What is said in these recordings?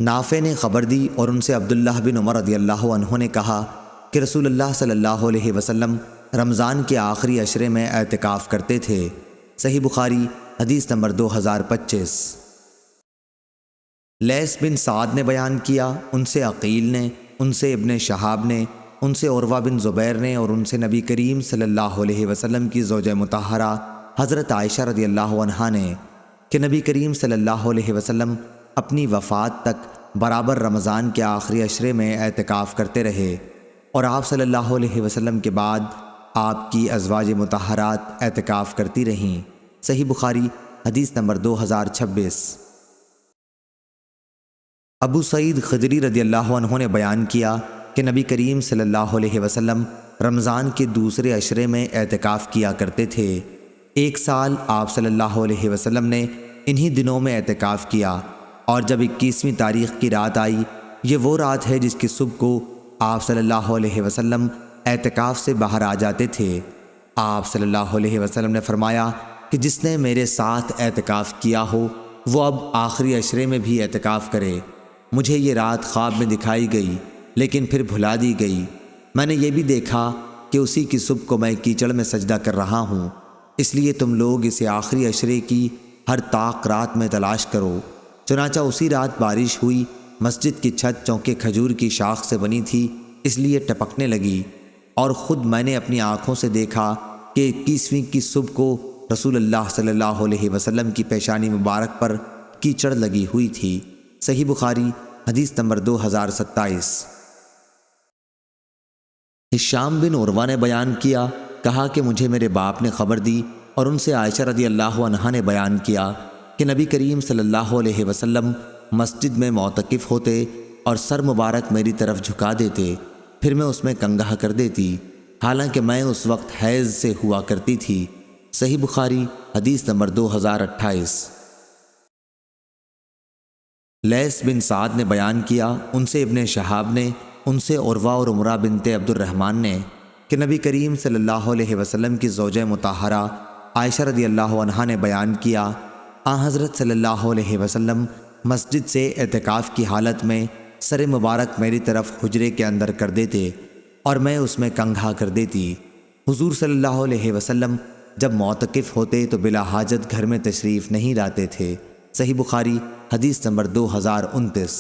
نافع نے خبر دی اور ان سے عبداللہ بن عمر رضی اللہ عنہ نے کہا کہ رسول اللہ صلی اللہ علیہ وسلم رمضان کے آخری عشرے میں اعتکاف کرتے تھے۔ صحیح بخاری حدیث نمبر 2025۔ لیث بن سعد نے بیان کیا، ان سے عقیل نے، ان سے ابن شہاب نے، ان سے عروہ بن زبیر نے اور ان سے نبی کریم صلی اللہ علیہ وسلم کی زوجہ مطہرہ حضرت عائشہ رضی اللہ عنہا نے کہ نبی کریم صلی اللہ علیہ وسلم اپنی وفات تک برابر رمضان کے آخری عشرے میں اعتکاف کرتے رہے، اور آپ صلی اللہ علیہ وسلم کے بعد آپ کی ازواج مطہرات اعتکاف کرتی رہیں۔ صحیح بخاری حدیث نمبر 2026۔ ابو سعید خدری رضی اللہ عنہ نے بیان کیا کہ نبی کریم صلی اللہ علیہ وسلم رمضان کے دوسرے عشرے میں اعتکاف کیا کرتے تھے۔ ایک سال آپ صلی اللہ علیہ وسلم نے انہی دنوں میں اعتکاف کیا، اور جب 21ویں تاریخ کی رات آئی، یہ وہ رات ہے جس کی صبح کو آپ صلی اللہ علیہ وسلم اعتکاف سے باہر آ جاتے تھے۔ آپ صلی اللہ علیہ وسلم نے فرمایا کہ جس نے میرے ساتھ اعتکاف کیا ہو وہ اب آخری عشرے میں بھی اعتکاف کرے۔ مجھے یہ رات خواب میں دکھائی گئی لیکن پھر بھلا دی گئی۔ میں نے یہ بھی دیکھا کہ اسی کی صبح کو میں کیچڑ میں سجدہ کر رہا ہوں، اس لیے تم لوگ اسے آخری عشرے کی ہر طاق رات میں تلاش کرو۔ چنانچہ اسی رات بارش ہوئی، مسجد کی چھت چونکہ کھجور کی شاخ سے بنی تھی اس لیے ٹپکنے لگی، اور خود میں نے اپنی آنکھوں سے دیکھا کہ 21ویں کی صبح کو رسول اللہ صلی اللہ علیہ وسلم کی پیشانی مبارک پر کیچڑ لگی ہوئی تھی۔ صحیح بخاری حدیث نمبر 2027۔ ہشام بن عروہ نے بیان کیا، کہا کہ مجھے میرے باپ نے خبر دی اور ان سے عائشہ رضی اللہ عنہا نے بیان کیا کہ نبی کریم صلی اللہ علیہ وسلم مسجد میں معتکف ہوتے اور سر مبارک میری طرف جھکا دیتے، پھر میں اس میں کنگھا کر دیتی، حالانکہ میں اس وقت حیض سے ہوا کرتی تھی۔ صحیح بخاری حدیث نمبر 2028۔ لیث بن سعد نے بیان کیا، ان سے ابن شہاب نے، ان سے عروہ اور عمرہ بنت عبد الرحمن نے کہ نبی کریم صلی اللہ علیہ وسلم کی زوجہ مطہرہ عائشہ رضی اللہ عنہا نے بیان کیا، حضرت صلی اللہ علیہ وسلم مسجد سے اعتکاف کی حالت میں سر مبارک میری طرف حجرے کے اندر کر دیتے اور میں اس میں کنگھا کر دیتی۔ حضور صلی اللہ علیہ وسلم جب معتکف ہوتے تو بلا حاجت گھر میں تشریف نہیں لاتے تھے۔ صحیح بخاری حدیث نمبر 2029۔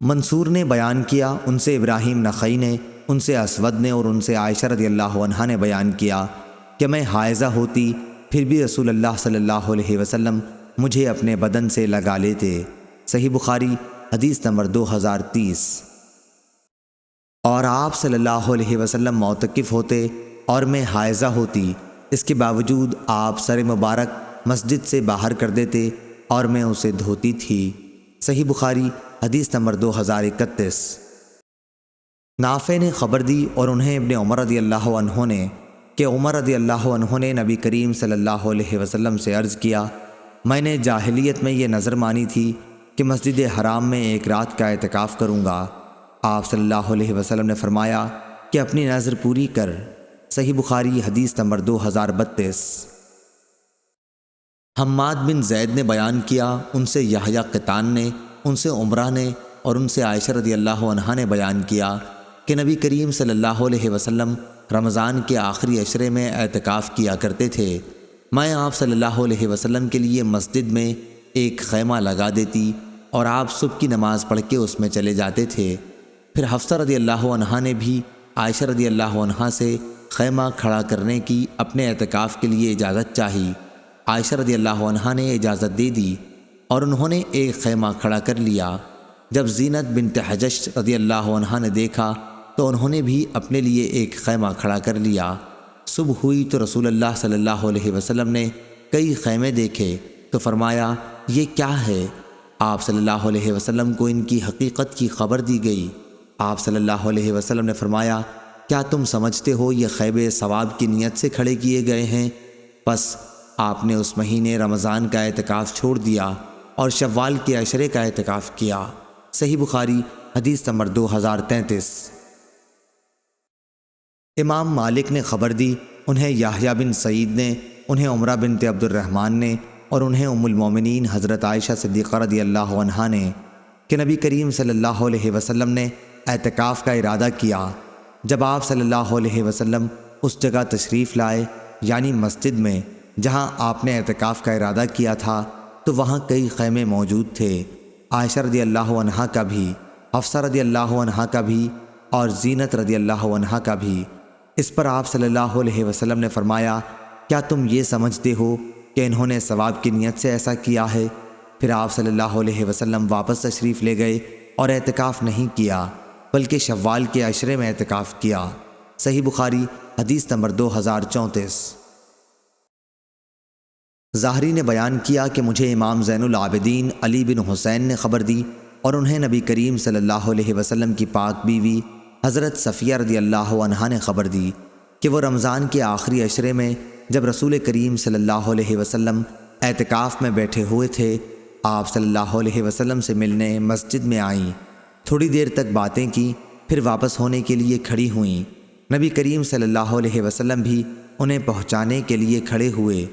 منصور نے بیان کیا، ان سے ابراہیم نخعی نے، ان سے اسود نے اور ان سے عائشہ رضی اللہ عنہا نے بیان کیا کہ میں حائضہ ہوتی پھر بھی رسول اللہ صلی اللہ علیہ وسلم مجھے اپنے بدن سے لگا لیتے۔ صحیح بخاری حدیث نمبر 2030۔ اور آپ صلی اللہ علیہ وسلم معتکف ہوتے اور میں حائضہ ہوتی، اس کے باوجود آپ سر مبارک مسجد سے باہر کر دیتے اور میں اسے دھوتی تھی۔ صحیح بخاری حدیث نمبر 2031۔ نافع نے خبر دی اور انہیں ابن عمر رضی اللہ عنہ نے کہ عمر رضی اللہ عنہ نے نبی کریم صلی اللہ علیہ وسلم سے عرض کیا، میں نے جاہلیت میں یہ نظر مانی تھی کہ مسجد حرام میں ایک رات کا اعتکاف کروں گا۔ آپ صلی اللہ علیہ وسلم نے فرمایا کہ اپنی نظر پوری کر۔ صحیح بخاری حدیث نمبر 2032۔ حماد بن زید نے بیان کیا، ان سے یحییٰ قطان نے، ان سے عمرہ نے اور ان سے عائشہ رضی اللہ عنہا نے بیان کیا کہ نبی کریم صلی اللہ علیہ وسلم رمضان کے آخری عشرے میں اعتکاف کیا کرتے تھے۔ میں آپ صلی اللہ علیہ وسلم کے لیے مسجد میں ایک خیمہ لگا دیتی اور آپ صبح کی نماز پڑھ کے اس میں چلے جاتے تھے۔ پھر حفصہ رضی اللہ عنہا نے بھی عائشہ رضی اللہ عنہا سے خیمہ کھڑا کرنے کی اپنے اعتکاف کے لیے اجازت چاہی۔ عائشہ رضی اللہ عنہا نے اجازت دے دی اور انہوں نے ایک خیمہ کھڑا کر لیا۔ جب زینت بنت حجش رضی اللہ عنہا نے دیکھا تو انہوں نے بھی اپنے لیے ایک خیمہ کھڑا کر لیا۔ صبح ہوئی تو رسول اللہ صلی اللہ علیہ وسلم نے کئی خیمے دیکھے تو فرمایا، یہ کیا ہے؟ آپ صلی اللہ علیہ وسلم کو ان کی حقیقت کی خبر دی گئی۔ آپ صلی اللہ علیہ وسلم نے فرمایا، کیا تم سمجھتے ہو یہ خیمے ثواب کی نیت سے کھڑے کیے گئے ہیں؟ پس آپ نے اس مہینے رمضان کا اعتکاف چھوڑ دیا اور شوال کے عشرے کا اعتکاف کیا۔ صحیح بخاری حدیث نمبر 2033۔ امام مالک نے خبر دی، انہیں یحییٰ بن سعید نے، انہیں عمرہ بنت عبد الرحمن نے، اور انہیں ام المومنین حضرت عائشہ صدیقہ رضی اللہ عنہا نے کہ نبی کریم صلی اللہ علیہ وسلم نے اعتکاف کا ارادہ کیا۔ جب آپ صلی اللہ علیہ وسلم اس جگہ تشریف لائے یعنی مسجد میں جہاں آپ نے اعتکاف کا ارادہ کیا تھا تو وہاں کئی خیمے موجود تھے، عائشہ رضی اللہ عنہا کا بھی، حفصہ رضی اللہ عنہا کا بھی اور زینت رضی اللہ عنہا کا بھی۔ اس پر آپ صلی اللہ علیہ وسلم نے فرمایا، کیا تم یہ سمجھتے ہو کہ انہوں نے ثواب کی نیت سے ایسا کیا ہے؟ پھر آپ صلی اللہ علیہ وسلم واپس تشریف لے گئے اور اعتکاف نہیں کیا بلکہ شوال کے عشرے میں اعتکاف کیا۔ صحیح بخاری حدیث نمبر 2034۔ ظاہری نے بیان کیا کہ مجھے امام زین العابدین علی بن حسین نے خبر دی اور انہیں نبی کریم صلی اللہ علیہ وسلم کی پاک بیوی حضرت صفیہ رضی اللہ عنہا نے خبر دی کہ وہ رمضان کے آخری عشرے میں جب رسول کریم صلی اللہ علیہ وسلم اعتکاف میں بیٹھے ہوئے تھے، آپ صلی اللہ علیہ وسلم سے ملنے مسجد میں آئیں، تھوڑی دیر تک باتیں کی، پھر واپس ہونے کے لیے کھڑی ہوئیں۔ نبی کریم صلی اللہ علیہ وسلم بھی انہیں پہنچانے کے لیے کھڑے ہوئے۔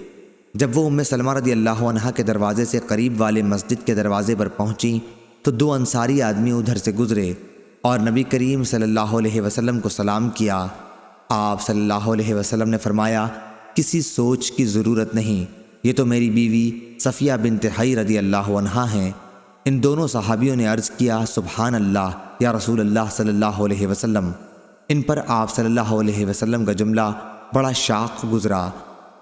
جب وہ ام سلمہ رضی اللہ عنہا کے دروازے سے قریب والے مسجد کے دروازے پر پہنچیں تو دو انصاری آدمی ادھر سے گزرے اور نبی کریم صلی اللہ علیہ وسلم کو سلام کیا۔ آپ صلی اللہ علیہ وسلم نے فرمایا، کسی سوچ کی ضرورت نہیں، یہ تو میری بیوی صفیہ بنت حی رضی اللہ عنہا ہیں۔ ان دونوں صحابیوں نے عرض کیا، سبحان اللہ یا رسول اللہ صلی اللہ علیہ وسلم۔ ان پر آپ صلی اللہ علیہ وسلم کا جملہ بڑا شاق گزرا۔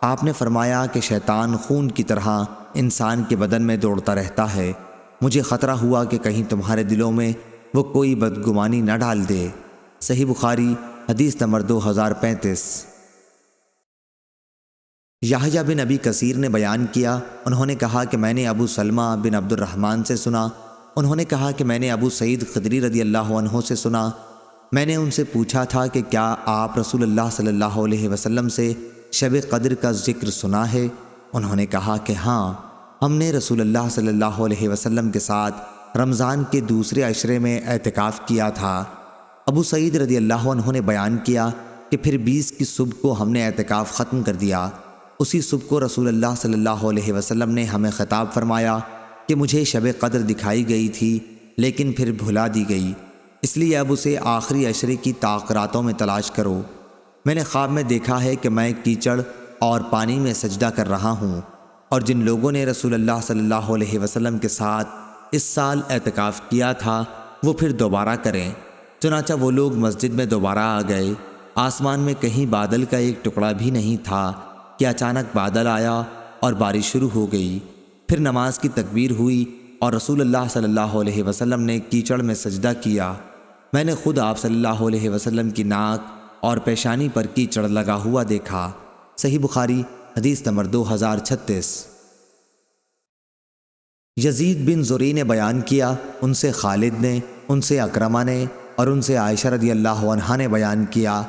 آپ نے فرمایا کہ شیطان خون کی طرح انسان کے بدن میں دوڑتا رہتا ہے، مجھے خطرہ ہوا کہ کہیں تمہارے دلوں میں وہ کوئی بدگمانی نہ ڈال دے۔ صحیح بخاری حدیث نمبر 2035۔ یحییٰ بن ابی کثیر نے بیان کیا، انہوں نے کہا کہ میں نے ابو سلمہ بن عبد الرحمن سے سنا، انہوں نے کہا کہ میں نے ابو سعید خدری رضی اللہ عنہ سے سنا، میں نے ان سے پوچھا تھا کہ کیا آپ رسول اللہ صلی اللہ علیہ وسلم سے شب قدر کا ذکر سنا ہے؟ انہوں نے کہا کہ ہاں، ہم نے رسول اللہ صلی اللہ علیہ وسلم کے ساتھ رمضان کے دوسرے عشرے میں اعتکاف کیا تھا۔ ابو سعید رضی اللہ عنہ نے بیان کیا کہ پھر 20 کی صبح کو ہم نے اعتکاف ختم کر دیا۔ اسی صبح کو رسول اللہ صلی اللہ علیہ وسلم نے ہمیں خطاب فرمایا کہ مجھے شب قدر دکھائی گئی تھی لیکن پھر بھلا دی گئی، اس لیے اب اسے آخری عشرے کی طاق راتوں میں تلاش کرو۔ میں نے خواب میں دیکھا ہے کہ میں کیچڑ اور پانی میں سجدہ کر رہا ہوں، اور جن لوگوں نے رسول اللہ صلی اللہ علیہ وسلم کے ساتھ اس سال اعتکاف کیا تھا وہ پھر دوبارہ کریں۔ چنانچہ وہ لوگ مسجد میں دوبارہ آ گئے۔ آسمان میں کہیں بادل کا ایک ٹکڑا بھی نہیں تھا کہ اچانک بادل آیا اور بارش شروع ہو گئی۔ پھر نماز کی تکبیر ہوئی اور رسول اللہ صلی اللہ علیہ وسلم نے کیچڑ میں سجدہ کیا۔ میں نے خود آپ صلی اللہ علیہ وسلم کی ناک اور پیشانی پر کیچڑ لگا ہوا دیکھا۔ صحیح بخاری حدیث نمبر 2036۔ یزید بن زری نے بیان کیا، ان سے خالد نے، ان سے اکرمہ نے اور ان سے عائشہ رضی اللہ عنہا نے بیان کیا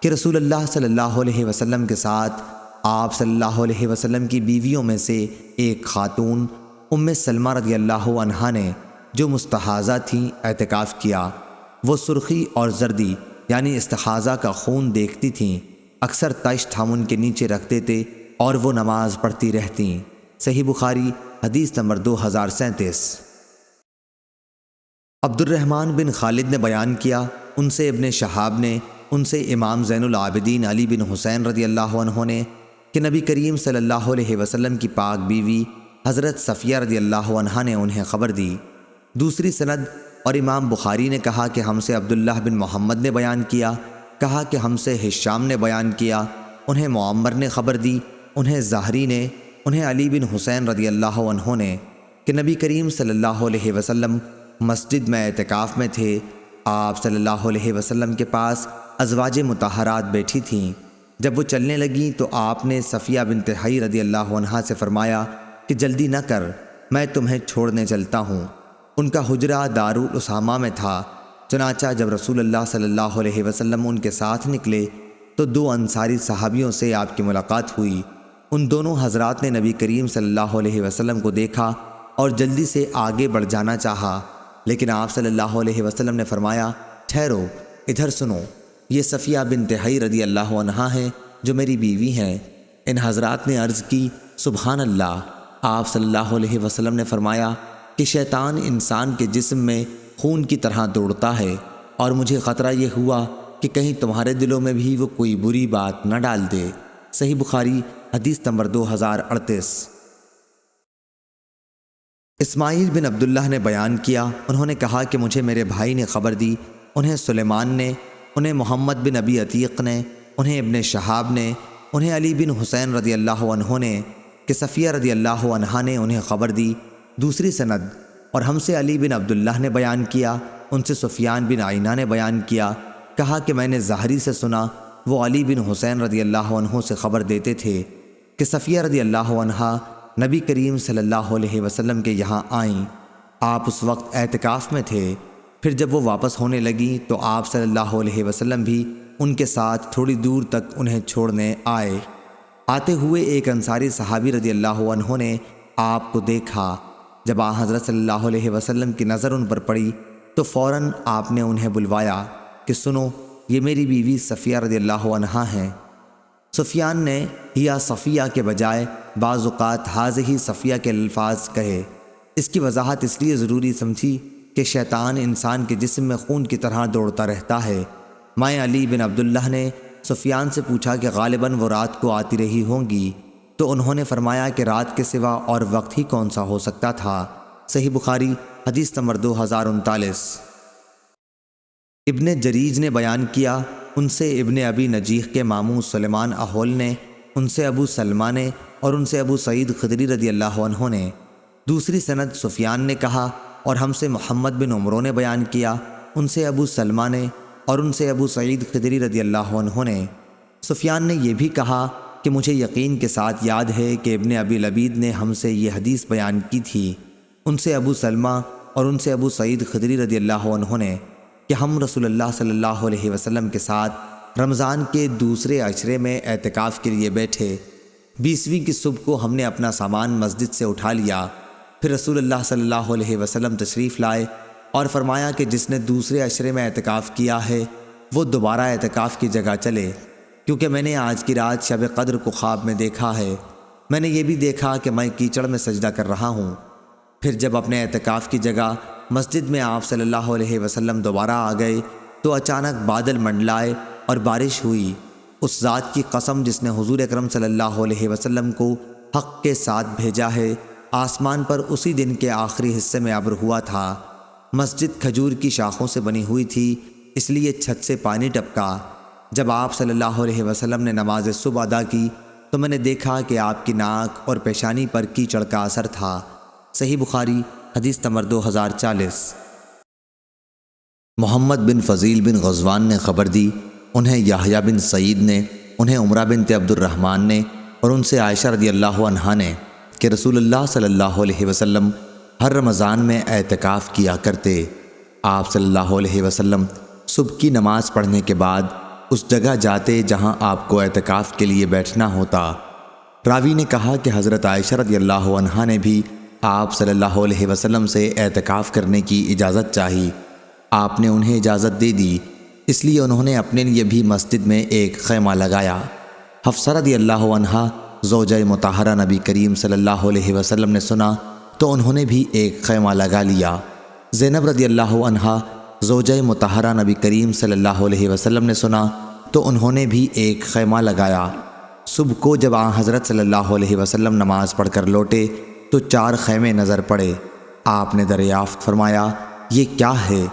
کہ رسول اللہ صلی اللہ علیہ وسلم کے ساتھ آپ صلی اللہ علیہ وسلم کی بیویوں میں سے ایک خاتون ام سلمہ رضی اللہ عنہا نے جو مستحاضہ تھیں اعتکاف کیا۔ وہ سرخی اور زردی یعنی استحاضہ کا خون دیکھتی تھیں، اکثر تشت ہم ان کے نیچے رکھتے تھے اور وہ نماز پڑھتی رہتیں۔ صحیح بخاری حدیث نمبر 2037۔ عبد الرحمن بن خالد نے بیان کیا، ان سے ابن شہاب نے، ان سے امام زین العابدین علی بن حسین رضی اللہ عنہ نے کہ نبی کریم صلی اللہ علیہ وسلم کی پاک بیوی حضرت صفیہ رضی اللہ عنہا نے انہیں خبر دی۔ دوسری سند اور امام بخاری نے کہا کہ ہم سے عبداللہ بن محمد نے بیان کیا، کہا کہ ہم سے ہشام نے بیان کیا، انہیں معمر نے خبر دی، انہیں ظاہری نے، انہیں علی بن حسین رضی اللہ عنہ نے کہ نبی کریم صلی اللہ علیہ وسلم مسجد میں اعتکاف میں تھے۔ آپ صلی اللہ علیہ وسلم کے پاس ازواج مطہرات بیٹھی تھیں۔ جب وہ چلنے لگیں تو آپ نے صفیہ بنت حی رضی اللہ عنہا سے فرمایا کہ جلدی نہ کر، میں تمہیں چھوڑنے چلتا ہوں۔ ان کا حجرہ دارالاسامہ میں تھا۔ چنانچہ جب رسول اللہ صلی اللہ علیہ وسلم ان کے ساتھ نکلے تو دو انصاری صحابیوں سے آپ کی ملاقات ہوئی۔ ان دونوں حضرات نے نبی کریم صلی اللہ علیہ وسلم کو دیکھا اور جلدی سے آگے بڑھ جانا چاہا، لیکن آپ صلی اللہ علیہ وسلم نے فرمایا، ٹھہرو، ادھر سنو، یہ صفیہ بنت حی رضی اللہ عنہا ہیں جو میری بیوی ہیں۔ ان حضرات نے عرض کی، سبحان اللہ، آپ صلی اللہ علیہ وسلم نے فرمایا کہ شیطان انسان کے جسم میں خون کی طرح دوڑتا ہے، اور مجھے خطرہ یہ ہوا کہ کہیں تمہارے دلوں میں بھی وہ کوئی بری بات نہ ڈال دے۔ صحیح بخاری حدیث نمبر 2038۔ اسماعیل بن عبداللہ نے بیان کیا، انہوں نے کہا کہ مجھے میرے بھائی نے خبر دی، انہیں سلیمان نے، انہیں محمد بن ابی عتیق نے، انہیں ابن شہاب نے، انہیں علی بن حسین رضی اللہ عنہ نے، کہ صفیہ رضی اللہ عنہا نے انہیں خبر دی۔ دوسری سند، اور ہم سے علی بن عبداللہ نے بیان کیا، ان سے سفیان بن عینہ نے بیان کیا، کہا کہ میں نے زہری سے سنا، وہ علی بن حسین رضی اللہ عنہ سے خبر دیتے تھے کہ صفیہ رضی اللہ عنہا نبی کریم صلی اللہ علیہ وسلم کے یہاں آئیں۔ آپ اس وقت اعتکاف میں تھے۔ پھر جب وہ واپس ہونے لگیں تو آپ صلی اللہ علیہ وسلم بھی ان کے ساتھ تھوڑی دور تک انہیں چھوڑنے آئے۔ آتے ہوئے ایک انصاری صحابی رضی اللہ عنہ نے آپ کو دیکھا۔ جب آن حضرت صلی اللہ علیہ وسلم کی نظر ان پر پڑی تو فوراً آپ نے انہیں بلوایا کہ سنو، یہ میری بیوی صفیہ رضی اللہ عنہا ہیں۔ سفیان نے یا صفیہ کے بجائے بعض اوقات حاضہ صفیہ کے الفاظ کہے۔ اس کی وضاحت اس لیے ضروری سمجھی کہ شیطان انسان کے جسم میں خون کی طرح دوڑتا رہتا ہے۔ مائیں علی بن عبداللہ نے سفیان سے پوچھا کہ غالباً وہ رات کو آتی رہی ہوں گی، تو انہوں نے فرمایا کہ رات کے سوا اور وقت ہی کون سا ہو سکتا تھا۔ صحیح بخاری حدیث نمبر 2039۔ ابن جریج نے بیان کیا، ان سے ابن ابی نجیح کے ماموں سلیمان احول نے، ان سے ابو سلمہ نے، اور ان سے ابو سعید خدری رضی اللہ عنہ نے۔ دوسری سند، سفیان نے کہا، اور ہم سے محمد بن عمرو نے بیان کیا، ان سے ابو سلمہ نے، اور ان سے ابو سعید خدری رضی اللہ عنہ نے۔ سفیان نے یہ بھی کہا کہ مجھے یقین کے ساتھ یاد ہے کہ ابن ابی لبید نے ہم سے یہ حدیث بیان کی تھی، ان سے ابو سلمہ اور ان سے ابو سعید خدری رضی اللہ عنہ نے، کہ ہم رسول اللہ صلی اللہ علیہ وسلم کے ساتھ رمضان کے دوسرے عشرے میں اعتکاف کے لیے بیٹھے۔ 20ویں کی صبح کو ہم نے اپنا سامان مسجد سے اٹھا لیا، پھر رسول اللہ صلی اللہ علیہ وسلم تشریف لائے اور فرمایا کہ جس نے دوسرے عشرے میں اعتکاف کیا ہے وہ دوبارہ اعتکاف کی جگہ چلے، کیونکہ میں نے آج کی رات شب قدر کو خواب میں دیکھا ہے۔ میں نے یہ بھی دیکھا کہ میں کیچڑ میں سجدہ کر رہا ہوں۔ پھر جب اپنے اعتکاف کی جگہ مسجد میں آپ صلی اللہ علیہ وسلم دوبارہ آ گئے تو اچانک بادل منڈلائے اور بارش ہوئی۔ اس ذات کی قسم جس نے حضور اکرم صلی اللہ علیہ وسلم کو حق کے ساتھ بھیجا ہے، آسمان پر اسی دن کے آخری حصے میں ابر ہوا تھا۔ مسجد کھجور کی شاخوں سے بنی ہوئی تھی، اس لیے چھت سے پانی ٹپکا۔ جب آپ صلی اللہ علیہ وسلم نے نماز صبح ادا کی تو میں نے دیکھا کہ آپ کی ناک اور پیشانی پر کیچڑ کا اثر تھا۔ صحیح بخاری حدیث نمبر 2040۔ محمد بن فضیل بن غزوان نے خبر دی، انہیں یحییٰ بن سعید نے، انہیں عمرہ بنت عبد الرحمن نے، اور ان سے عائشہ رضی اللہ عنہا نے، کہ رسول اللہ صلی اللہ علیہ وسلم ہر رمضان میں اعتکاف کیا کرتے۔ آپ صلی اللہ علیہ وسلم صبح کی نماز پڑھنے کے بعد اس جگہ جاتے جہاں آپ کو اعتکاف کے لیے بیٹھنا ہوتا۔ راوی نے کہا کہ حضرت عائشہ رضی اللہ عنہا نے بھی آپ صلی اللہ علیہ وسلم سے اعتکاف کرنے کی اجازت چاہی۔ آپ نے انہیں اجازت دے دی، اس لیے انہوں نے اپنے لیے بھی مسجد میں ایک خیمہ لگایا۔ حفصہ رضی اللہ عنہا زوجہ مطہرہ نبی کریم صلی اللہ علیہ وسلم نے سنا تو انہوں نے بھی ایک خیمہ لگا لیا۔ زینب رضی اللہ عنہا زوجہ مطہرہ نبی کریم صلی اللہ علیہ وسلم نے سنا تو انہوں نے بھی ایک خیمہ لگایا۔ صبح کو جب آن حضرت صلی اللہ علیہ وسلم نماز پڑھ کر لوٹے تو 4 خیمے نظر پڑے۔ آپ نے دریافت فرمایا، یہ کیا ہے؟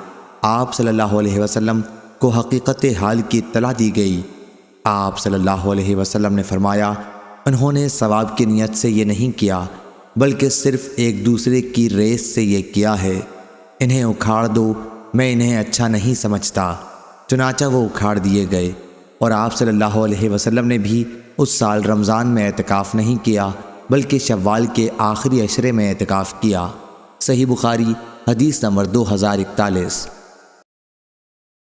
آپ صلی اللہ علیہ وسلم کو حقیقت حال کی اطلاع دی گئی۔ آپ صلی اللہ علیہ وسلم نے فرمایا، انہوں نے ثواب کی نیت سے یہ نہیں کیا بلکہ صرف ایک دوسرے کی ریس سے یہ کیا ہے۔ انہیں اکھاڑ دو، میں انہیں اچھا نہیں سمجھتا۔ چنانچہ وہ اکھاڑ دیے گئے، اور آپ صلی اللہ علیہ وسلم نے بھی اس سال رمضان میں اعتکاف نہیں کیا بلکہ شوال کے آخری عشرے میں اعتکاف کیا۔ صحیح بخاری حدیث نمبر 2041۔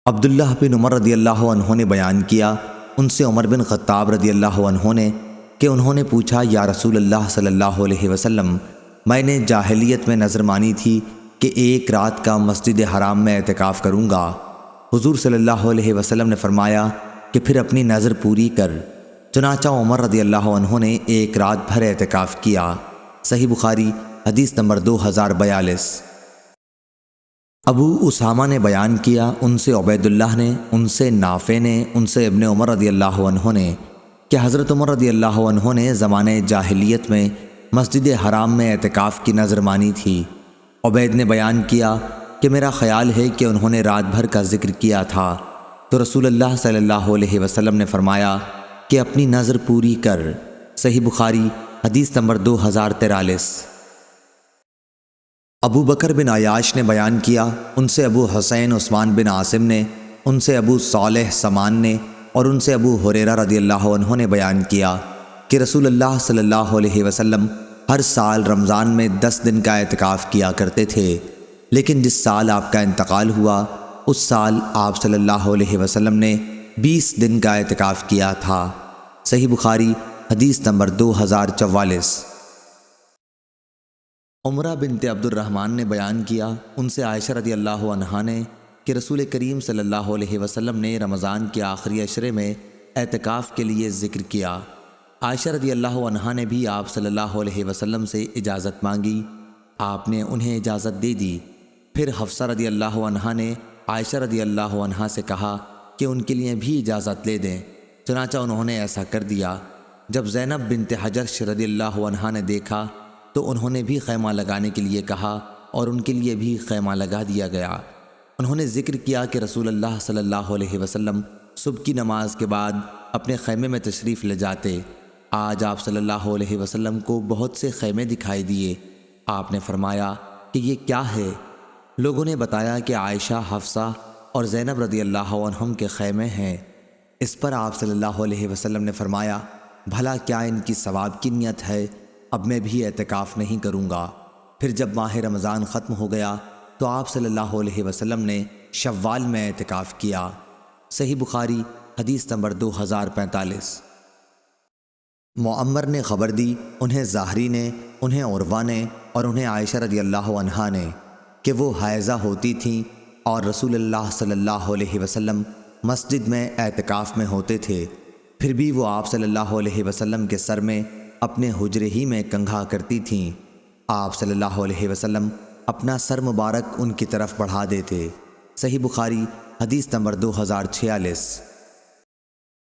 عبداللہ بن عمر رضی اللہ عنہ نے بیان کیا، ان سے عمر بن خطاب رضی اللہ عنہ نے، کہ انہوں نے پوچھا، یا رسول اللہ صلی اللہ علیہ وسلم، میں نے جاہلیت میں نظر مانی تھی کہ ایک رات کا مسجد حرام میں اعتکاف کروں گا۔ حضور صلی اللہ علیہ وسلم نے فرمایا کہ پھر اپنی نظر پوری کر۔ چنانچہ عمر رضی اللہ عنہ نے ایک رات بھر اعتکاف کیا۔ صحیح بخاری حدیث نمبر 2042۔ ابو اسامہ نے بیان کیا، ان سے عبید اللہ نے، ان سے نافع نے، ان سے ابن عمر رضی اللہ عنہ نے کہ حضرت عمر رضی اللہ عنہ نے زمانے جاہلیت میں مسجد حرام میں اعتکاف کی نذر مانی تھی۔ عبید نے بیان کیا کہ میرا خیال ہے کہ انہوں نے رات بھر کا ذکر کیا تھا، تو رسول اللہ صلی اللہ علیہ وسلم نے فرمایا کہ اپنی نذر پوری کر۔ صحیح بخاری حدیث نمبر 2043۔ ابو بکر بن عیاش نے بیان کیا، ان سے ابو حسین عثمان بن عاصم نے، ان سے ابو صالح سمان نے اور ان سے ابو ہریرہ رضی اللہ عنہ نے بیان کیا کہ رسول اللہ صلی اللہ علیہ وسلم ہر سال رمضان میں 10 دن کا اعتکاف کیا کرتے تھے، لیکن جس سال آپ کا انتقال ہوا اس سال آپ صلی اللہ علیہ وسلم نے 20 دن کا اعتکاف کیا تھا۔ صحیح بخاری حدیث نمبر 2044۔ عمرہ بنت عبد الرحمن نے بیان کیا، ان سے عائشہ رضی اللہ عنہا نے کہ رسول کریم صلی اللہ علیہ وسلم نے رمضان کے آخری عشرے میں اعتکاف کے لیے ذکر کیا۔ عائشہ رضی اللہ عنہا نے بھی آپ صلی اللہ علیہ وسلم سے اجازت مانگی، آپ نے انہیں اجازت دے دی۔ پھر حفصہ رضی اللہ عنہا نے عائشہ رضی اللہ عنہا سے کہا کہ ان کے لیے بھی اجازت لے دیں، چنانچہ انہوں نے ایسا کر دیا۔ جب زینب بنت حجش رضی اللہ عنہا نے دیکھا تو انہوں نے بھی خیمہ لگانے کے لیے کہا اور ان کے لیے بھی خیمہ لگا دیا گیا۔ انہوں نے ذکر کیا کہ رسول اللہ صلی اللہ علیہ وسلم صبح کی نماز کے بعد اپنے خیمے میں تشریف لے جاتے۔ آج آپ صلی اللہ علیہ وسلم کو بہت سے خیمے دکھائی دیے۔ آپ نے فرمایا کہ یہ کیا ہے؟ لوگوں نے بتایا کہ عائشہ، حفصہ اور زینب رضی اللہ عنہم کے خیمے ہیں۔ اس پر آپ صلی اللہ علیہ وسلم نے فرمایا، بھلا کیا ان کی ثواب کی نیت ہے؟ اب میں بھی اعتکاف نہیں کروں گا۔ پھر جب ماہ رمضان ختم ہو گیا تو آپ صلی اللہ علیہ وسلم نے شوال میں اعتکاف کیا۔ صحیح بخاری حدیث نمبر 2045۔ معمر نے خبر دی، انہیں زاہری نے، انہیں عروہ نے اور انہیں عائشہ رضی اللہ عنہا نے کہ وہ حائضہ ہوتی تھیں اور رسول اللہ صلی اللہ علیہ وسلم مسجد میں اعتکاف میں ہوتے تھے، پھر بھی وہ آپ صلی اللہ علیہ وسلم کے سر میں اپنے حجرے ہی میں کنگھا کرتی تھیں۔ آپ صلی اللہ علیہ وسلم اپنا سر مبارک ان کی طرف بڑھا دیتے۔ صحیح بخاری حدیث نمبر 2046۔